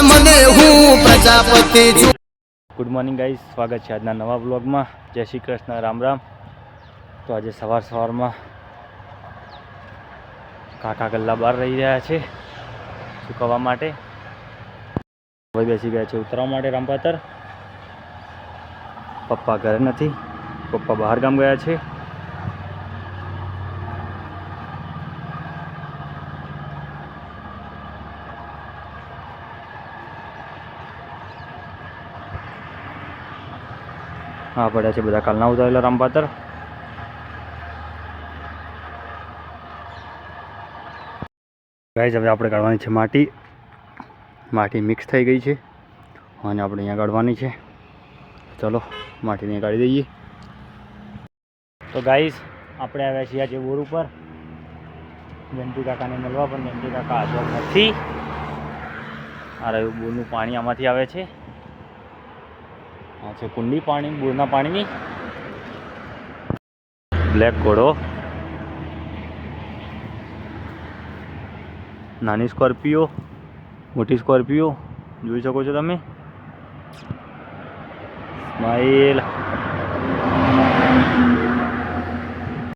મને હું પ્રજાપતિ છું. ગુડ મોર્નિંગ ગાઈઝ, સ્વાગત છે આજના નવા બ્લોગમાં. જય શ્રી કૃષ્ણ, રામ રામ. તો આજે સવારમાં કાકા ગલ્લા બહાર રહી રહ્યા છે સુકવવા માટે. હવે બેસી ગયા છે ઉતરવા માટે રામપાતર. પપ્પા ઘરે નથી, પપ્પા બહાર ગામ ગયા છે. હા પડ્યા છે બધા કાલના ઉતારેલા રામપાતર. ગાઈઝ હવે આપણે કાઢવાની છે માટી. માટી મિક્સ થઈ ગઈ છે અને આપણે અહીંયા કાઢવાની છે. ચલો માટીને કાઢી દઈએ. તો ગાઈઝ આપણે આવ્યા છીએ આજે બોર ઉપર જંતુ કાકાને મળવા, પણ જંતુ કાકા હાજર નથી. આ રહ્યું બોરનું પાણી, આમાંથી આવે છે. આ છે કુંડી પાણી, બોરના પાણીની. બ્લેક ઘોડો, નાની સ્કોર્પિયો, મોટી સ્કોર્પિયો જોઈ શકો છો તમે. સ્માઈલ.